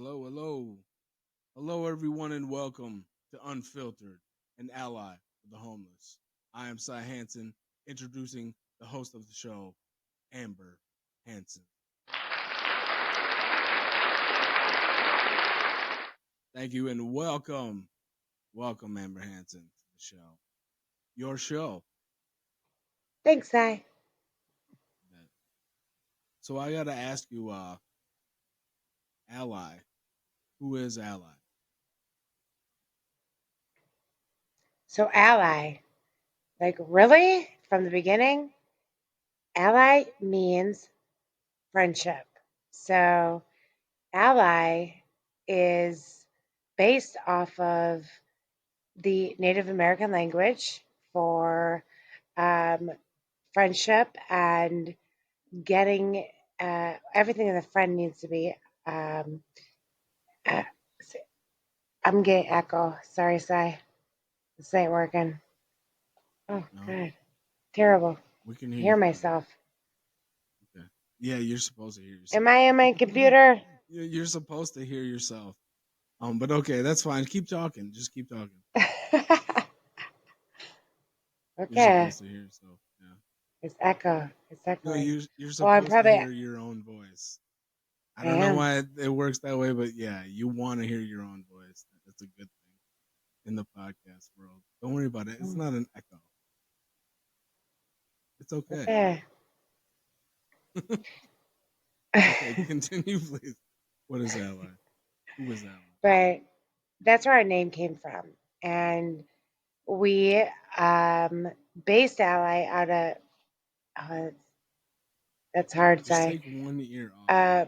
Hello, hello. Hello, everyone, and welcome to Unfiltered, an ally of the homeless. I am Cy Hansen, introducing the host of the show, Amber Hansen. Thank you, and welcome. Welcome, Amber Hansen, to the show. Your show. Thanks, Cy. So I got to ask you, ally, who is ally? So, ally, like really from the beginning, ally means friendship. So, ally is based off of the Native American language for um, friendship and getting everything that a friend needs to be. Um, uh, I'm getting echo. Sorry, Cy. This ain't working. Oh, No, God. Terrible. we can hear you Hear fine. myself. Okay. Yeah, you're supposed to hear yourself. Am I in my computer? You're supposed to hear yourself. But okay, that's fine. Keep talking. Just keep talking. You're Okay. supposed to hear yourself. Yeah. It's echo. It's No, echoing. you're Oh, I'm supposed to probably. hear your own voice. I I don't know am. why it works that way, but yeah, you want to hear your own voice. That's a good thing in the podcast world. Don't worry about it. It's not an echo. It's okay. Okay. Okay, continue, please. What is ally? Who is ally? But that's where our name came from. And we based Ally out of. Oh, that's hard, Just Say. take one ear off. Uh,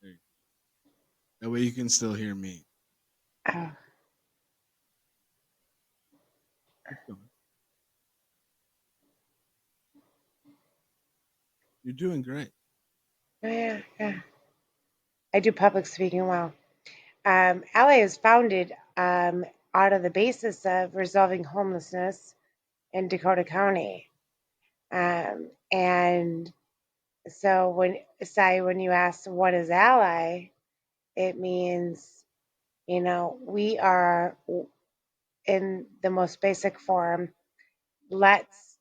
There you go. That way you can still hear me. oh, Keep going. You're doing great. yeah, yeah. I do public speaking well. Ally is founded out of the basis of resolving homelessness in Dakota County. And so when you ask what is ally, it means, we are in the most basic form, let's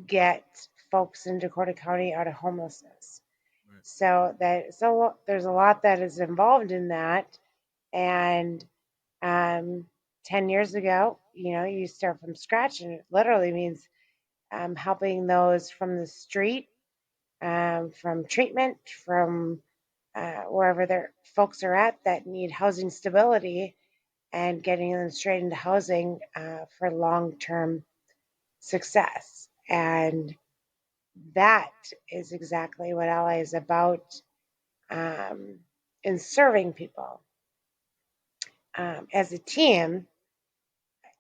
get folks in Dakota County out of homelessness. Right. So there's a lot that is involved in that. And um, 10 years ago, you start from scratch, and it literally means helping those from the street, from treatment, from wherever their folks are at that need housing stability, and getting them straight into housing for long-term success. And that is exactly what Ally is about, um, in serving people. As a team,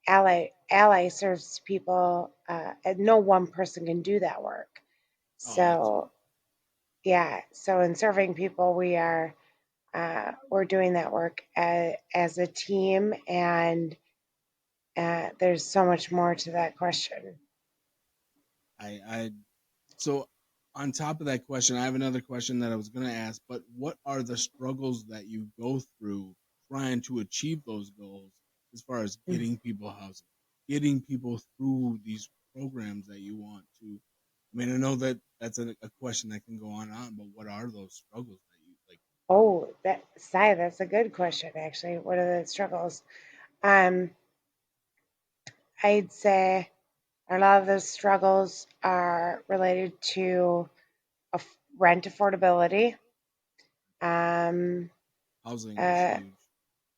Ally serves people, and no one person can do that work. Oh, absolutely. So yeah, so in serving people, we're doing that work as a team, and there's so much more to that question. I so on top of that question, I have another question that I was going to ask. But what are the struggles that you go through trying to achieve those goals, as far as getting people housing, getting people through these programs that you want to? I mean, I know that that's a question that can go on and on, but what are those struggles that you like? Oh, that's a good question, actually. What are the struggles? Um, I'd say a lot of those struggles are related to rent affordability, um, Housing is uh, huge.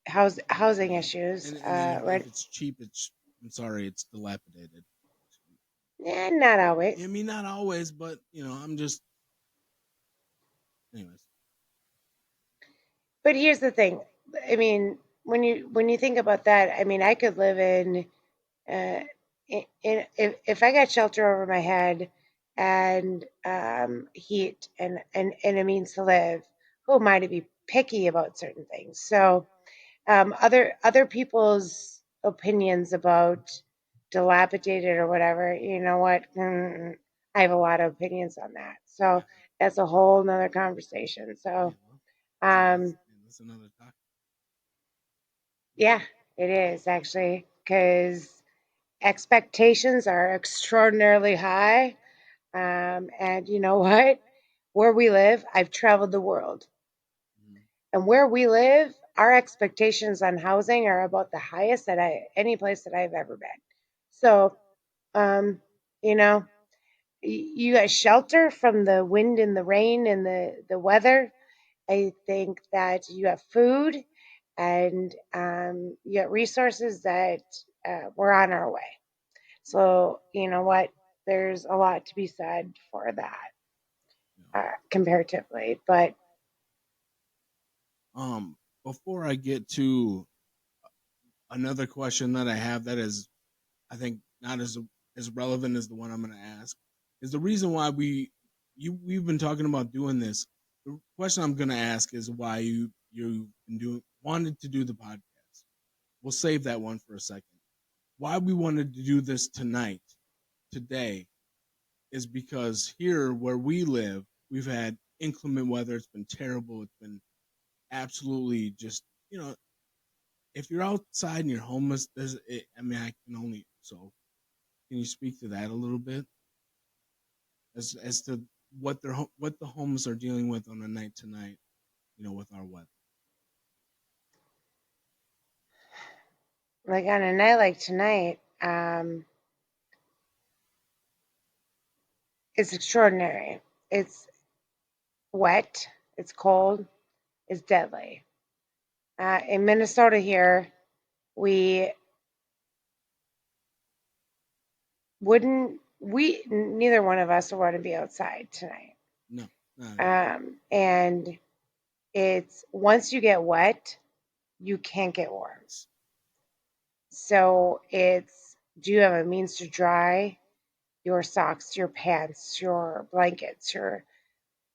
I housing mean, issues. and then if it's cheap, it's I'm sorry, it's dilapidated. Not I always. mean, not always, but I'm just anyways. But here's the thing. I mean, when you think about that, I mean, I could live uh, if I got shelter over my head and heat and a means to live, who am I to be picky about certain things? So other people's opinions about dilapidated or whatever, you know what? I have a lot of opinions on that. So Yeah, that's a whole nother conversation. yeah. So Well. Yeah, Um, that's another topic. yeah, it is actually because expectations are extraordinarily high. And you know what? Where we live, I've traveled the world. Mhm. And where we live, our expectations on housing are about the highest that any place that I've ever been. So, um, you know, you got shelter from the wind and the rain and the weather. I think that you have food and you got resources that we're on our way. So, you know what? There's a lot to be said for that You comparatively. But know. Before I get to another question that I have that is, I think, not as relevant as the one I'm going to ask, is the reason why we've been talking about doing this. The question I'm going to ask is why you've been doing wanted to do the podcast. We'll save that one for a second. Why we wanted to do this tonight, today, is because here where we live, we've had inclement weather. It's been terrible. It's been absolutely just, if you're outside and you're homeless, I mean, I can only so. Can you speak to that a little bit as to what the homeless are dealing with on a night to night, with our weather? like on a night like tonight, it's extraordinary. It's wet, it's cold, it's deadly. In Minnesota here, we neither one of us would want to be outside tonight. No, not at all. And it's once you get wet, you can't get warm. It's So it's do you have a means to dry your socks, your pants, your blankets, your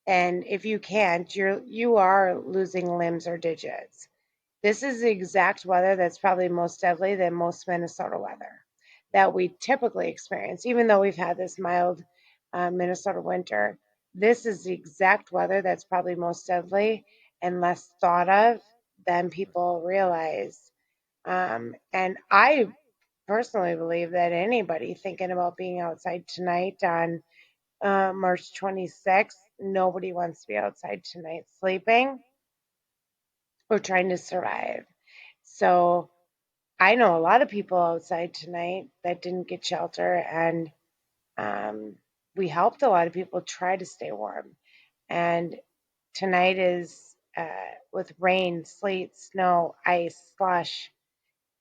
and if you can't, you are losing limbs or digits. This is the exact weather that's probably most deadly than most Minnesota weather that we typically experience, even though we've had this mild Minnesota winter. This is the exact weather that's probably most deadly and less thought of than right, people realize. And I personally believe that anybody thinking about being outside tonight on March 26th, nobody wants to be outside tonight sleeping or trying to survive. So I know a lot of people outside tonight that didn't get shelter, and um, we helped a lot of people try to stay warm. And tonight is with rain, sleet, snow, ice, slush.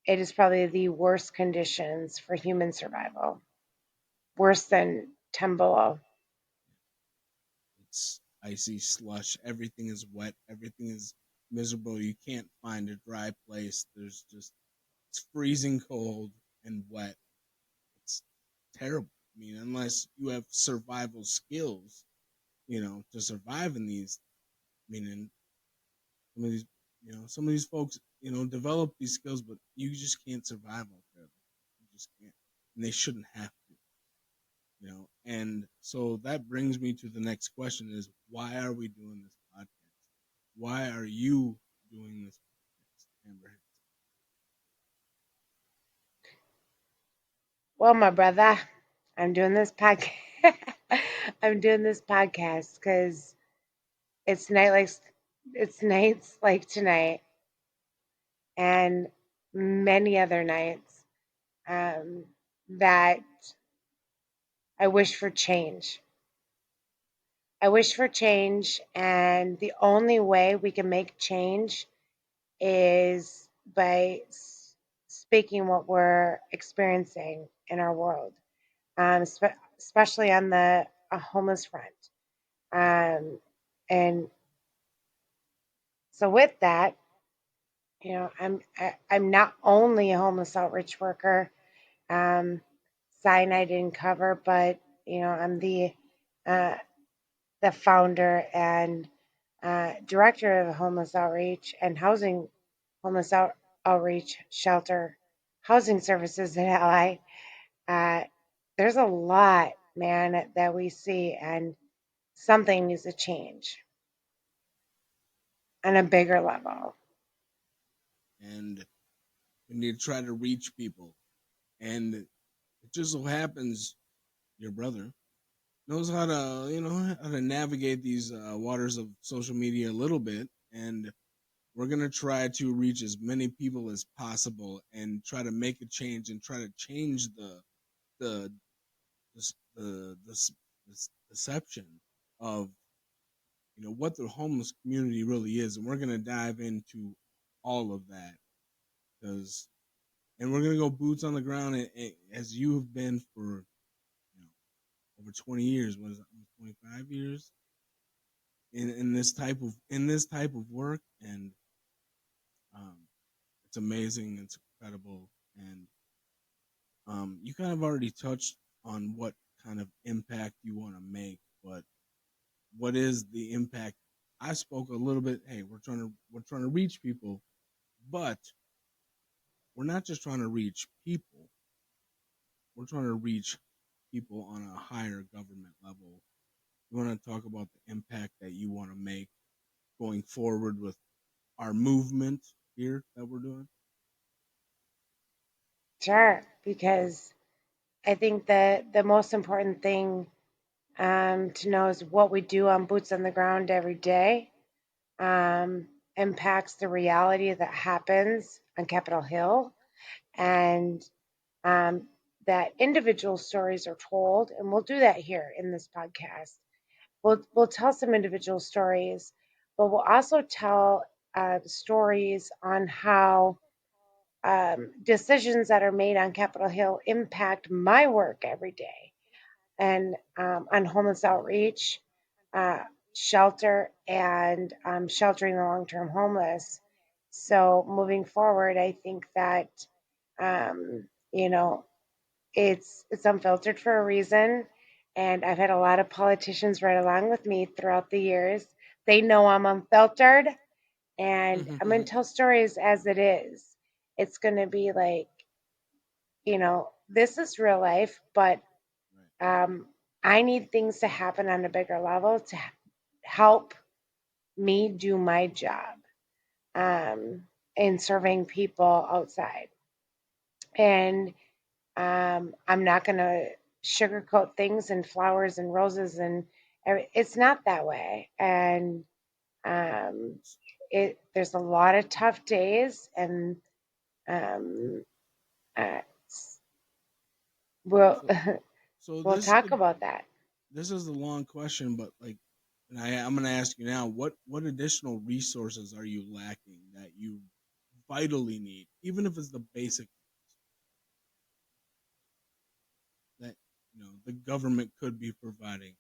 It is probably the worst conditions for human survival, worse than 10 below. it's icy slush. Everything is wet. Everything is miserable. You can't find a dry place. It's freezing cold and wet. It's terrible. I mean, unless you have survival skills, to survive in these. I mean, and some of these, some of these folks, develop these skills, but you just can't survive out there. You just can't, and they shouldn't have to. And so that brings me to the next question: is why are we doing this podcast? Why are you doing this podcast, Amber? Well, my brother, I'm doing this podcast. I'm doing this podcast because it's night like it's nights like tonight and many other nights um, that I wish for change. I wish for change, and the only way we can make change is by speaking what we're experiencing in our world, especially on the homeless front. Um, and so, with that, I'm not only a homeless outreach worker. Um, Sign I didn't cover, but I'm uh, the founder and director of homeless outreach and outreach shelter housing services at Ally. Uh, there's a lot, man, that we see, and something needs to change. on a bigger level. and we need to try to reach people. And it just so happens your brother knows how to, how to navigate these waters of social media a little bit, and we're gonna try to reach as many people as possible and try to make a change and try to change the the deception of what the homeless community really is, and we're gonna dive into all of that because and we're gonna go boots on the ground as you have been for you know over 20 years. What is it, almost 25 years in this type of work, and um, it's amazing, it's incredible, and you kind of already touched on what kind of impact you want to make, but what is the impact? I spoke a little bit. Hey, we're trying to reach people, but we're not just trying to reach people. We're trying to reach people on a higher government level. You want to talk about the impact that you want to make going forward with our movement here that we're doing? Sure, because I think that the most important thing to know is what we do on boots on the ground every day um, impacts the reality that happens on Capitol Hill, and um, that individual stories are told, and we'll do that here in this podcast. We'll tell some individual stories, but we'll also tell stories on how decisions that are made on Capitol Hill impact my work every day, and on homeless outreach, uh, shelter, and sheltering the long-term homeless. So moving forward, I think that you know it's unfiltered for a reason, and I've had a lot of politicians right along with me throughout the years. They know I'm unfiltered, and I'm going to Right. tell stories as it is. It's going to be like, this is real life, but um, I need things to happen on a bigger level to help me do my job um, in serving people outside. And I'm not going to sugarcoat things and flowers and roses, and it's not that way. And um, there's a lot of tough days, and um, uh, we'll So, so we'll talk about that. this is the long question, but like, and I'm going to ask you now, what additional resources are you lacking that you vitally need, even if it's the basic that the government could be providing?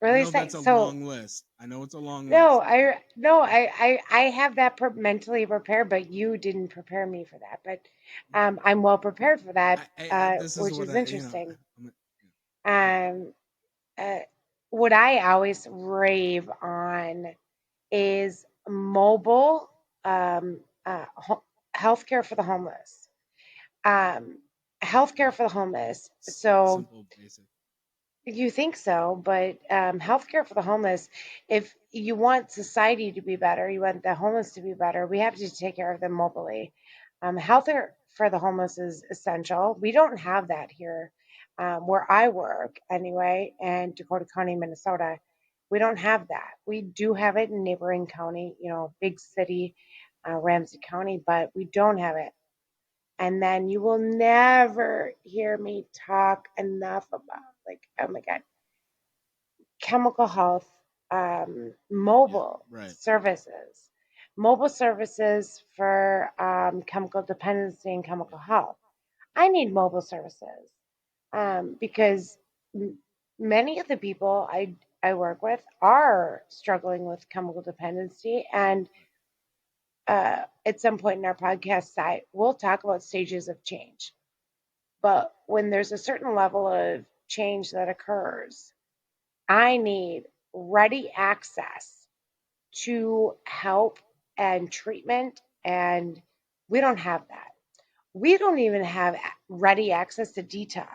I Really know say that's a so. long list. I know it's a long No, list, but I have that mentally prepared, but you didn't prepare me for that. But I'm well prepared for that, this is which what is I interesting. I'm, yeah, Um, uh, what I always rave on is mobile healthcare for the homeless. Um, Healthcare yeah, for the homeless. So simple, basic. you think so, but healthcare for the homeless, if you want society to be better, you want the homeless to be better, we have to take care of them mobilely. Healthcare for the homeless is essential. We don't have that here where I work, anyway, in Dakota County, Minnesota. We don't have that. We do have it in neighboring county, big city, Ramsey County, but we don't have it. And then you will never hear me talk enough about, like, oh my God, chemical health, Yeah, mobile right. services, mobile services for chemical dependency and Yeah, chemical health. I need mobile services because many of the people I work with are struggling with chemical dependency. And at some point in our podcast site, we'll talk about stages of change. But when there's a certain level of change that occurs, I need ready access to help and treatment, and we don't have that. We don't even have ready access to detox.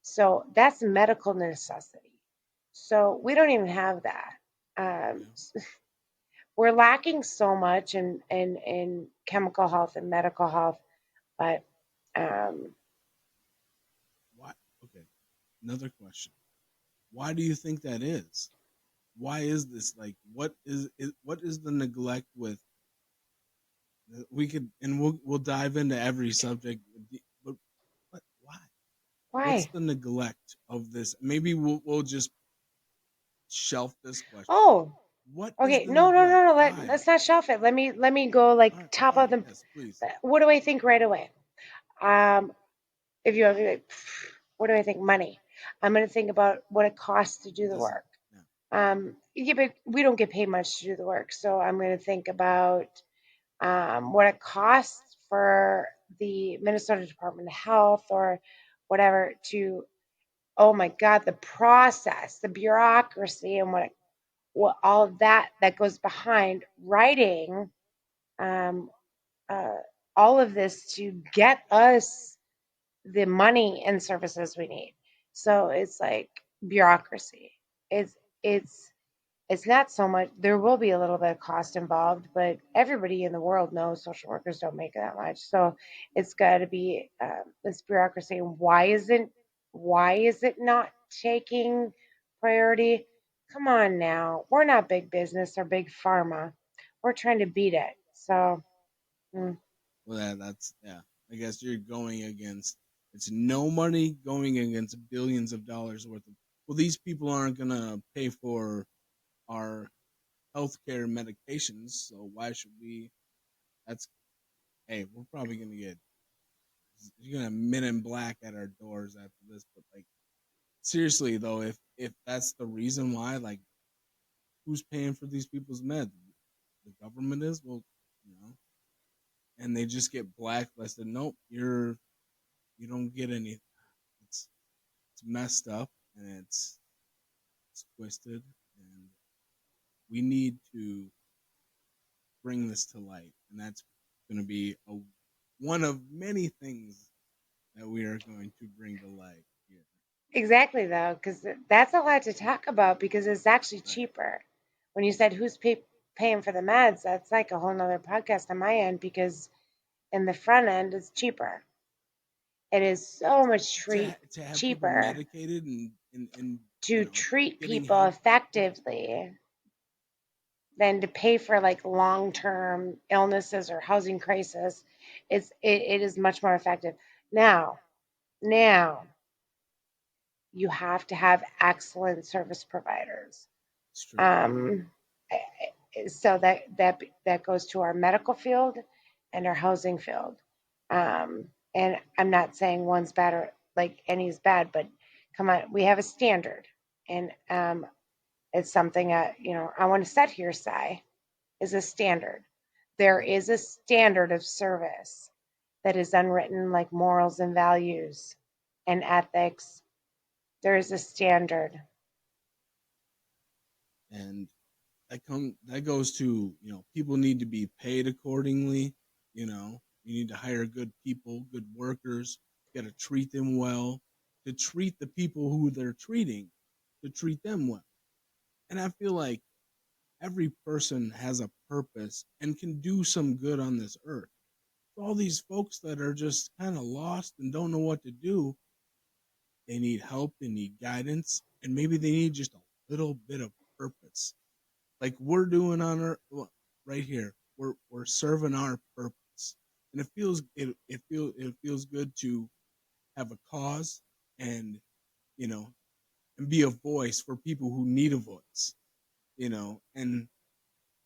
So that's medical necessity. So we don't even have that. Um, yeah. we're lacking so much in chemical health and medical health, but um, Why? Okay, another question. Why do you think that is? Why is this like? What is the neglect with? We could, and we'll dive into every subject, but why? What's why? the neglect of this? Maybe we'll just shelf this question. Oh, What is okay. the No, no, neglect? no, no. Why? Let's not shelf it. Let me go like All right, top of okay, the. yes, please. What do I think right away? Um, if you have like, what do I think? Money. I'm going to think about what it costs to do It the doesn't. work. No, Yeah, but we don't get paid much to do the work, so I'm going to think about what it costs for the Minnesota Department of Health or whatever to. Oh my God, the process, the bureaucracy, and what all of that goes behind writing um, uh, all of this to get us the money and services we need. So it's like bureaucracy. It's it's it's not so much. There will be a little bit of cost involved, but everybody in the world knows social workers don't make that much. So it's got to be this bureaucracy. Why is it not taking priority? Come on now, we're not big business or big pharma. We're trying to beat it. So mm, well, that's yeah. I guess you're going against. It's no money going against billions of dollars worth of. Well, these people aren't gonna pay for our healthcare medications, so why should we? That's hey, we're probably gonna get you're gonna have Men in Black at our doors after this. But like seriously though, if that's the reason why, like who's paying for these people's meds? The government is. Well, you know, and they just get blacklisted. Nope, you don't get any. It's it's messed up and it's twisted, and we need to bring this to light, and that's going to be one of many things that we are going to bring to light here. exactly though, because that's a lot to talk about because it's actually Right. cheaper. When you said paying for the meds, that's like a whole nother podcast on my end because in the front end it's cheaper. It is so much To have people cheaper medicated and to treat getting people help. Yeah, effectively than to pay for like long-term illnesses or housing crisis. It is much more effective. Now you have to have excellent service providers. it's true. Um, so that goes to our medical field and our housing field. And I'm not saying one's bad or like any is bad, but come on, we have a standard, and it's something I want to set here. Is a standard. There Right. is a standard of service that is unwritten, like morals and values and ethics. There is a standard. And that goes to people need to be paid accordingly. You need to hire good people, good workers. You got to treat them well. To treat the people who they're treating, to treat them well. And I feel like every person has a purpose and can do some good on this earth. All these folks that are just kind of lost and don't know what to do, they need help, they need guidance, and maybe they need just a little bit of purpose. Like we're doing on our right here. We're serving our purpose. And it feels good to have a cause and you know and be a voice for people who need a voice. And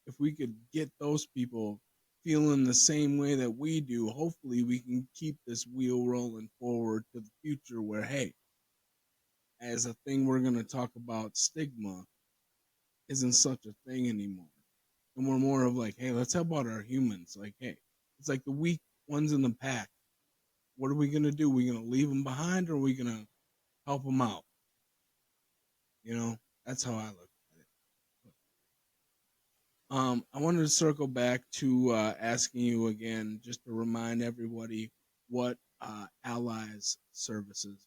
if we could get those people feeling the same way that we do, hopefully we can keep this wheel rolling forward to the future where, hey, as a thing we're going to talk about, stigma isn't such a thing anymore. And we're more of like, hey, let's help out our humans. Like, hey, it's like the weak ones in the pack. What are we going to do? Are we going to leave them behind or are we going to help them out? You know, that's how I look at it. I wanted to circle back to asking you again, just to remind everybody what allies services.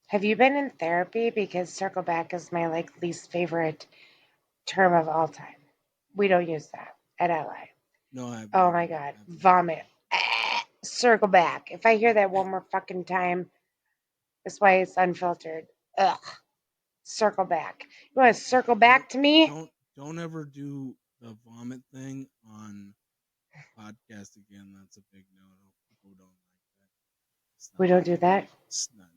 Have you been in therapy? Because circle back is my like least favorite term of all time. We don't use that at LA. No, I've Oh never my God. I've never Vomit. Circle back. If I hear that I, one more fucking time, that's why it's unfiltered. Ugh. Circle back. You want to circle don't back to me? don't don't ever do the vomit thing on podcast again. That's a big no. People don't like that. We Stop don't it. do that. Stop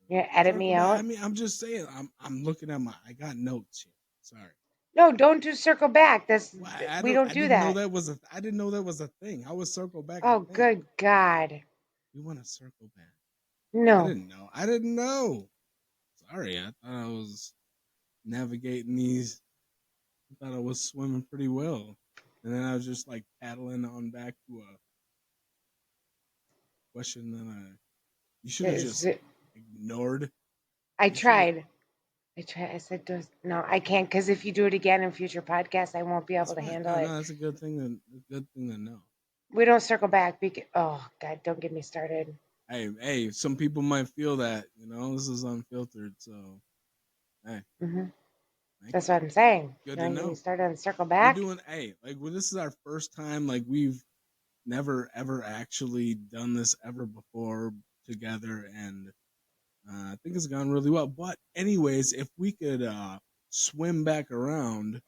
it. You edit Circle me back. I out. mean, I'm just saying. I'm looking at my. I got notes here. Sorry. No, don't do circle back. That's Well, we don't I do didn't know that. that was a. I didn't know that was a thing. How was circle back a Oh, thing? good God. We want to circle back. I No. didn't know. I didn't know. Sorry. I thought I was navigating these. I thought I was swimming pretty well, and then I was just like paddling on back to a question that I. You should have just ignored. I You should have. tried. I tried. I said, no, I can't because if you do it again in future podcasts, I won't be That's able to fine. handle No, it. no, that's a good thing. A good thing to know. We don't circle back because, oh, God, don't get me started. Hey, some people might feel that. This is unfiltered. So, hey, Hmm. thank That's you. what I'm saying. Good to Don't get me know. started on circle We're back. doing. Hey, like this is our first time. Like we've never ever actually done this ever before together, and I think it's gone really well. But anyways, if we could swim back around,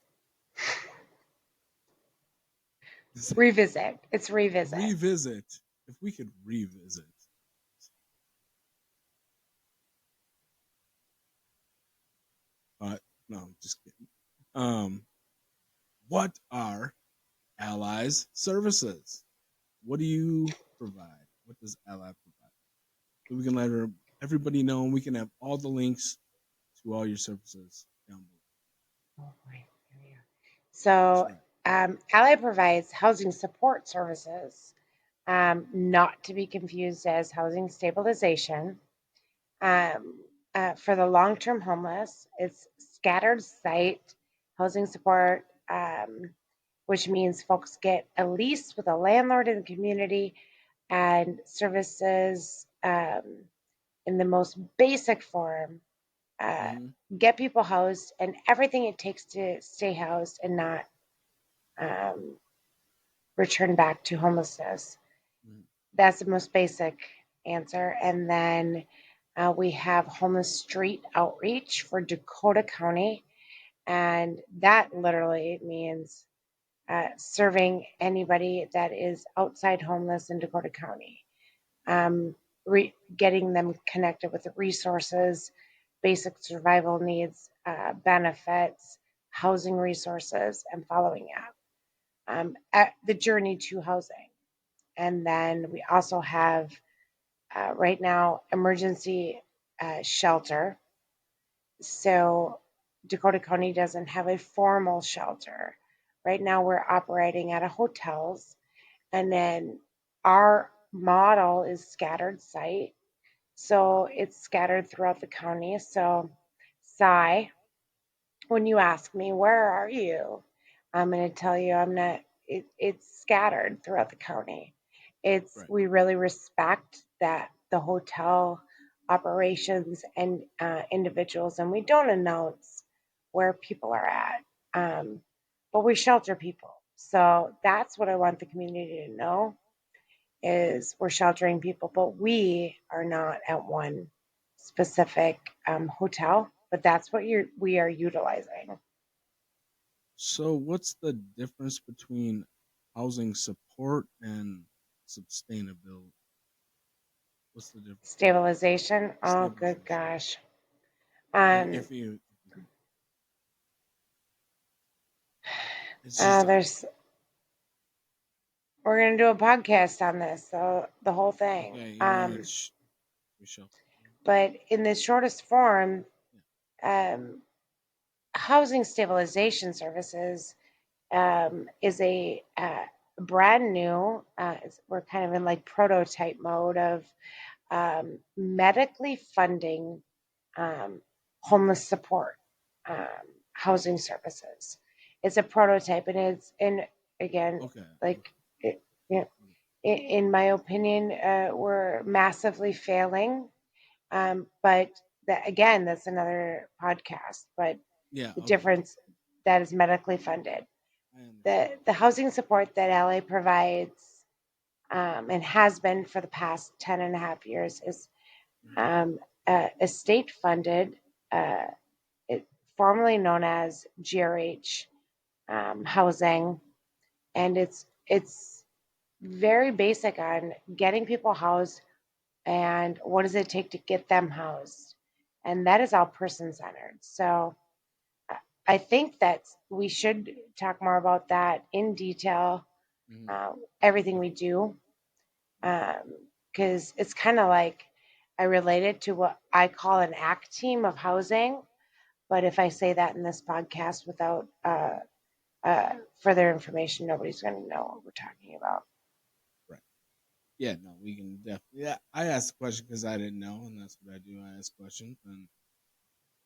Revisit. It's revisit. revisit. If we could revisit, no, just kidding. Um, what are Allies services? What do you provide? What does Ally provide? So we can let everybody know, and we can have all the links to all your services down below. Oh, boy. Here we are. That's So, right. Ally provides housing support services, not to be confused as housing stabilization. Um, for the long term homeless, it's scattered site housing support, which means folks get a lease with a landlord in the community and services in the most basic form. Uh, Mm-hmm. get people housed and everything it takes to stay housed and not um, return back to homelessness. Mm-hmm. That's the most basic answer. And then we have homeless street outreach for Dakota County. And that literally means serving anybody that is outside homeless in Dakota County, um, getting them connected with the resources, basic survival needs, benefits, housing resources, and following up at the journey to housing. And then we also have right now emergency shelter. So Dakota County doesn't have a formal shelter. Right now we're operating out of hotels, and then our model is scattered site. So it's scattered throughout the county. So, Cy, when you ask me, where are you? I'm going to tell you I'm not, it's scattered throughout the county. Right. We really respect that the hotel operations and individuals, and we don't announce where people are at, but we shelter people. So that's what I want the community to know is we're sheltering people, but we are not at one specific hotel, but that's what we are utilizing. So, what's the difference between housing support and sustainability? What's the difference? Stabilization. Oh, good Stabilization. gosh. If, Um, if you, if you it's just there's we're gonna do a podcast on this, so the whole thing. okay. You want to show? But in the shortest form, Yeah. um, housing stabilization services is a brand new. We're kind of in like prototype mode of medically funding um, homeless support um, housing services. It's a prototype, and it's and again Okay. like Okay. it, you know, in my opinion, we're massively failing. But that again, that's another podcast. But Yeah. the Okay. difference that is medically funded. I understand. The housing support that LA provides, and has been for the past 10 and a half years, is Mhm. um, a state funded, uh, it, formerly known as GRH housing, and it's very basic on getting people housed and what does it take to get them housed, and that is all person centered. So I think that we should talk more about that in detail, Mhm. everything we do, because it's kind of like I relate it to what I call an ACT team of housing. But if I say that in this podcast without further information, nobody's going to know what we're talking about. Right. Yeah. No, we can definitely. Yeah, I asked the question because I didn't know, and that's what I do. I ask questions, and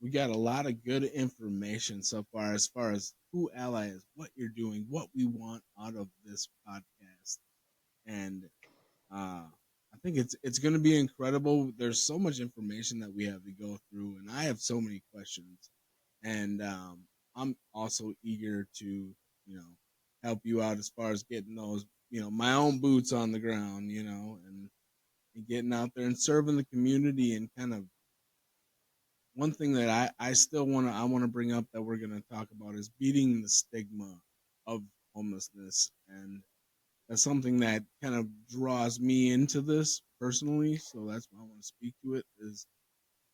we got a lot of good information so far as who Ally is, what you're doing, what we want out of this podcast, and I think it's going to be incredible. There's so much information that we have to go through, and I have so many questions, and I'm also eager to help you out as far as getting those my own boots on the ground, and getting out there and serving the community and kind of one thing that I still want to bring up that we're going to talk about is beating the stigma of homelessness, and that's something that kind of draws me into this personally. So that's why I want to speak to it. Is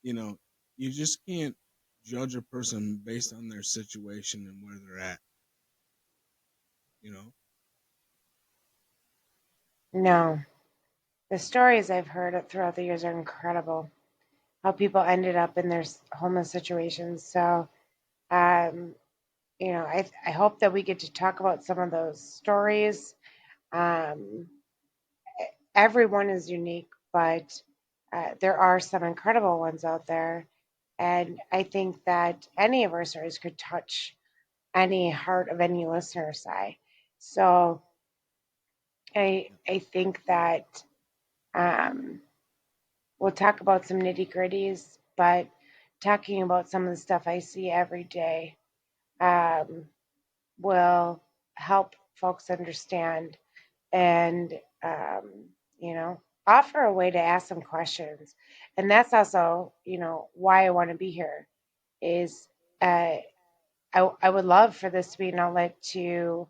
you know you just can't judge a person based on their situation and where they're at. You know. No, the stories I've heard throughout the years are incredible. How people ended up in their homeless situations. So, um, I hope that we get to talk about some of those stories. Um, Everyone is unique, but there are some incredible ones out there. And I think that any of our stories could touch any heart of any listener side. So Yeah. I think that um, we'll talk about some nitty gritties, but talking about some of the stuff I see every day um, will help folks understand and um, you know offer a way to ask some questions. And that's also why I want to be here is uh, I would love for this to be an outlet to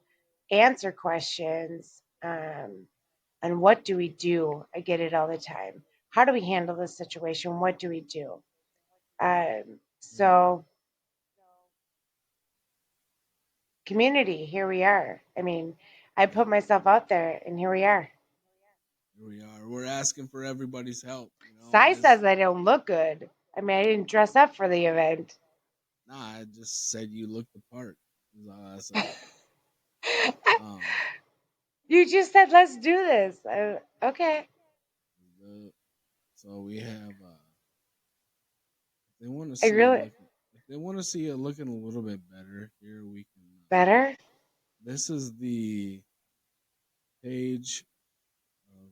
answer questions, and what do we do? I get it all the time. How do we handle this situation? What do we do? Mm, So community, here we are. I mean, I yeah. put myself out there and here we are. Here we are. We're asking for everybody's help. Sai As says I don't look good. I mean, I didn't dress up for the event. nah, I just said you look the part. Is all I said. Um, You just said let's do this. Okay. the, so we have. If they want to I see it really looking, if they want to see it looking a little bit better, here we can. better. This is the page of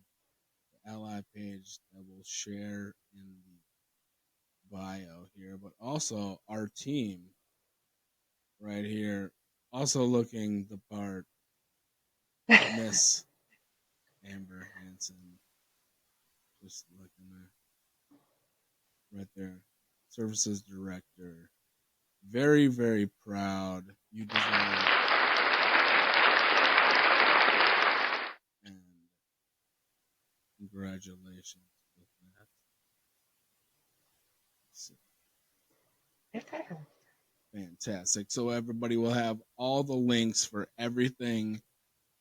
the Ally page that we'll share in the bio here, but also our team right here, also looking the part. Miss Amber Hanson, just looking there, right there, services director. Very, very proud. You deserve, and congratulations with that. So, fantastic. So everybody will have all the links for everything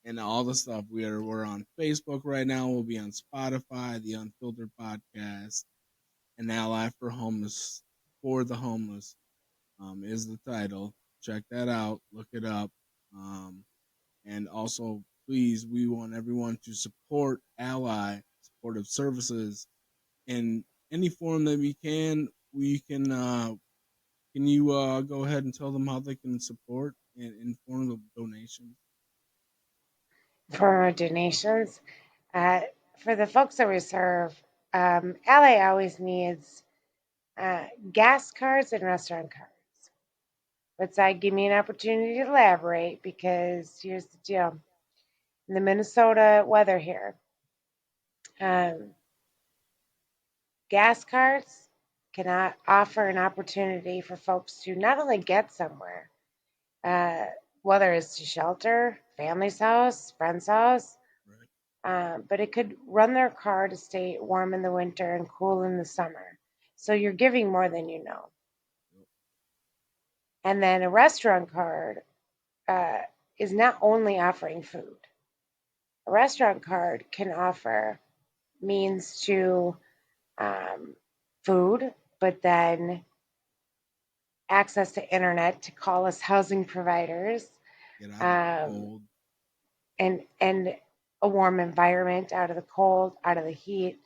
and all the stuff. We're on Facebook right now. We'll be on Spotify, the Unfiltered Podcast, an ally for the homeless. Is the title. Check that out. Look it up. Um, and also, please, we want everyone to support Ally Supportive Services in any form that we can. We can. Can you go ahead and tell them how they can support in form of donations? For our donations. Uh, for the folks that we serve, LA always needs gas cards and restaurant cards. But Si, give me an opportunity to elaborate because here's the deal. In the Minnesota weather here, um, gas cards can offer an opportunity for folks to not only get somewhere, uh, whether it's to shelter, family's house, friend's house, Right. but it could run their car to stay warm in the winter and cool in the summer. So you're giving more than you know. Yep. And then a restaurant card uh, is not only offering food. A restaurant card can offer means to um, food, but then access to internet to call us housing providers, Get out of the um, cold. and a warm environment out of the cold, out of the heat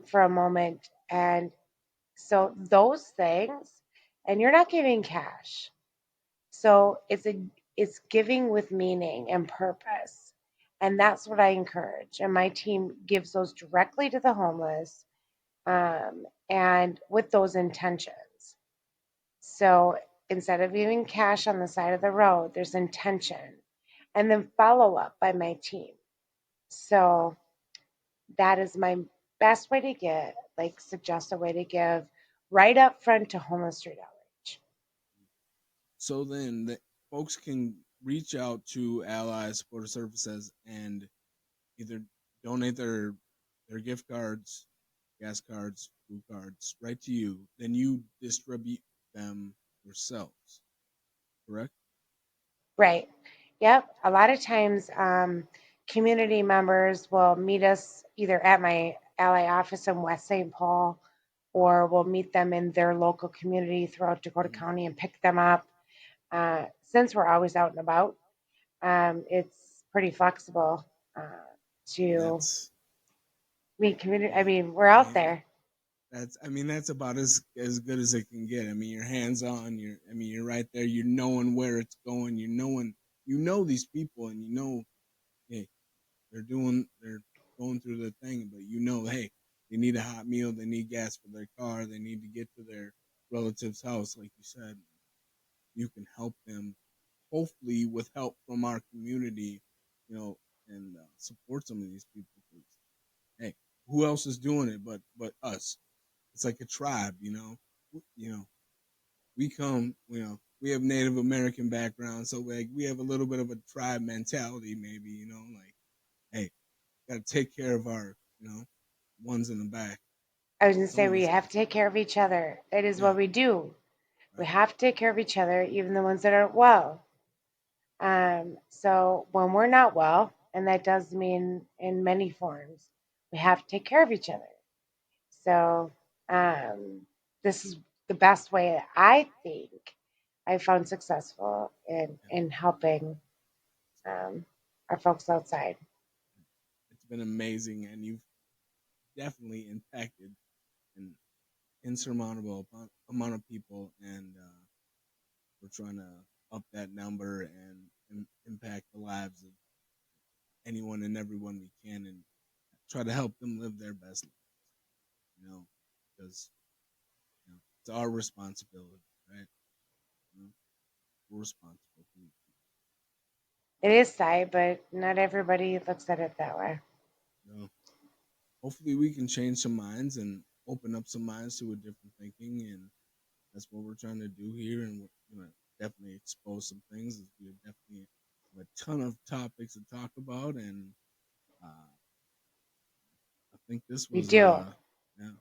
for a moment. And so those things, and you're not giving cash. So it's giving with meaning and purpose. And that's what I encourage. And my team gives those directly to the homeless and with those intentions. So instead of giving cash on the side of the road, there's intention and then follow up by my team. So that is my best way to get, like, suggest a way to give right up front to Homeless Street Outreach. So then the folks can reach out to Allies Supporter Services and either donate their gift cards, gas cards, food cards right to you. Then you distribute them yourselves. Correct? Right. Yep. A lot of times, community members will meet us either at my ally office in West St. Paul, or we'll meet them in their local community throughout Dakota Mm-hmm. County and pick them up. Since we're always out and about, it's pretty flexible And to that's meet community. I hey, mean, we're out hey, there. that's I mean that's about as good as it can get. I mean you're hands on. You're right there. You're knowing where it's going. You know these people, and you know, hey, they're going through the thing, but you know, hey, they need a hot meal, they need gas for their car, they need to get to their relative's house, like you said. You can help them, hopefully with help from our community, you know, and support some of these people. Because hey, who else is doing it but us? It's like a tribe, you know. You know, we come, you know, we have Native American background, so like we have a little bit of a tribe mentality, maybe, you know, like hey, got to take care of our, you know, ones in the back. I was going to Some say of we us, have to take care of each other. That is yeah, what we do. We right, have to take care of each other, even the ones that aren't well. So when we're not well, and that does mean in many forms, we have to take care of each other. So um, this is the best way that I think I found successful yeah. in helping um, our folks outside. It's been amazing, and you've definitely impacted an insurmountable amount of people, and we're trying to up that number and impact the lives of anyone and everyone we can, and try to help them live their best life, you know, because you know, it's our responsibility, right? You know, we're responsible for these It is sad, but not everybody looks at it that way. people. You know, hopefully we can change some minds and open up some minds to a different thinking, and that's what we're trying to do here. And we're gonna definitely expose some things. We definitely have a ton of topics to talk about, and I think this We was do. yeah,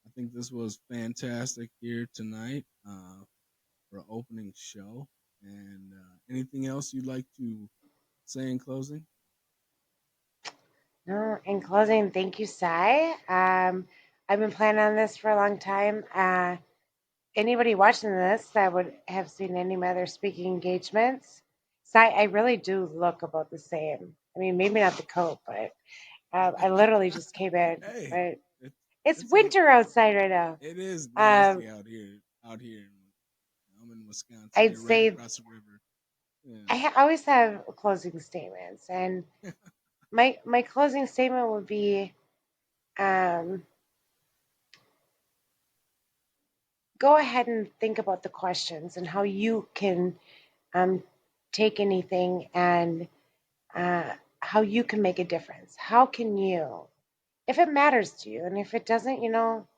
I think this was fantastic here tonight for our opening show. And anything else you'd like to say in closing? No, in closing, thank you, Sai. I've been planning on this for a long time. Anybody watching this that would have seen any of my other speaking engagements, Sai, I really do look about the same. I mean, maybe not the coat, but I literally just came in. Hey, But it, it's it's a winter outside right now. it is Um, nasty out here. Out here, I'm in Wisconsin. I'd You're right say across the river. Yeah. always have closing statements, and my closing statement would be, um, go ahead and think about the questions and how you can um, take anything and how you can make a difference. How can you, if it matters to you, and if it doesn't,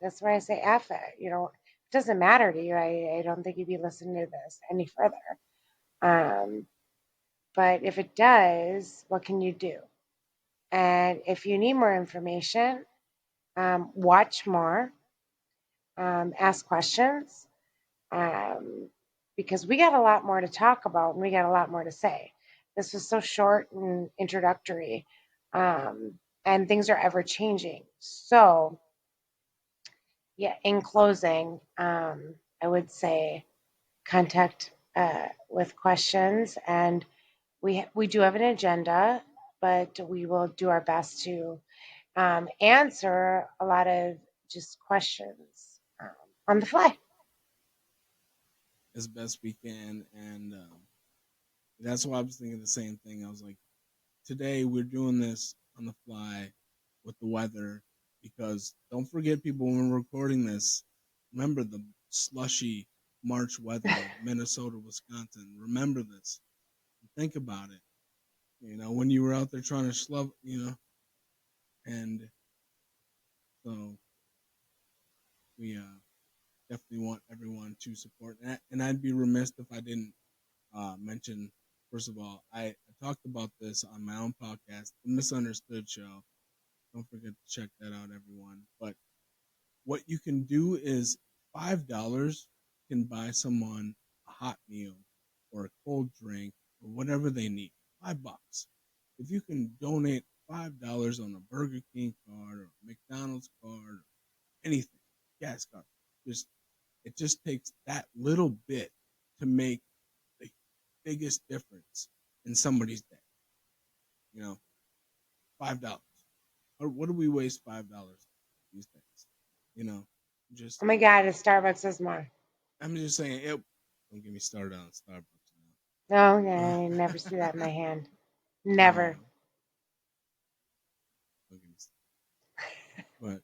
that's why I say F it. If it doesn't matter to you, I don't think you'd be listening to this any further. Um, but if it does, what can you do? And if you need more information, watch more, ask questions, um, because we got a lot more to talk about and we got a lot more to say. This was so short and introductory, um, and things are ever changing. So, yeah, in closing, I would say contact with questions, and we do have an agenda, but we will do our best to answer a lot of just questions on the fly. as best we can. And that's why I was thinking the same thing. I was like, today we're doing this on the fly with the weather because don't forget, people, when we're recording this, remember the slushy March weather of Minnesota, Wisconsin. Remember this. Think about it. When you were out there trying to slove, and so we definitely want everyone to support that. And I'd be remiss if I didn't mention, first of all, I talked about this on my own podcast, The Misunderstood Show. Don't forget to check that out, everyone. But what you can do is $5 can buy someone a hot meal or a cold drink or whatever they need. $5. If you can donate $5 on a Burger King card or a McDonald's card or anything, gas card, just it just takes that little bit to make the biggest difference in somebody's day. You know, $5. Or what do we waste $5 these days? You know, just Oh my God, a Starbucks is more. I'm just saying. Don't get me started on Starbucks No, yeah, now. I never see that in my hand. Uh, Never. don't get me started. But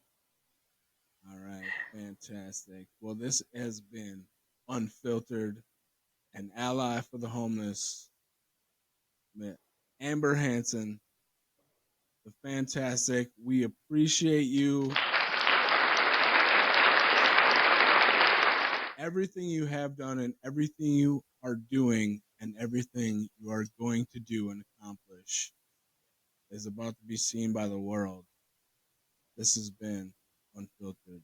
all right, fantastic. Well, this has been Unfiltered, an ally for the homeless. Amber Hanson, the fantastic. We appreciate you, everything you have done, and everything you are doing, and everything you are going to do and accomplish is about to be seen by the world. This has been Unfiltered.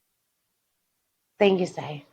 Thank you, Say.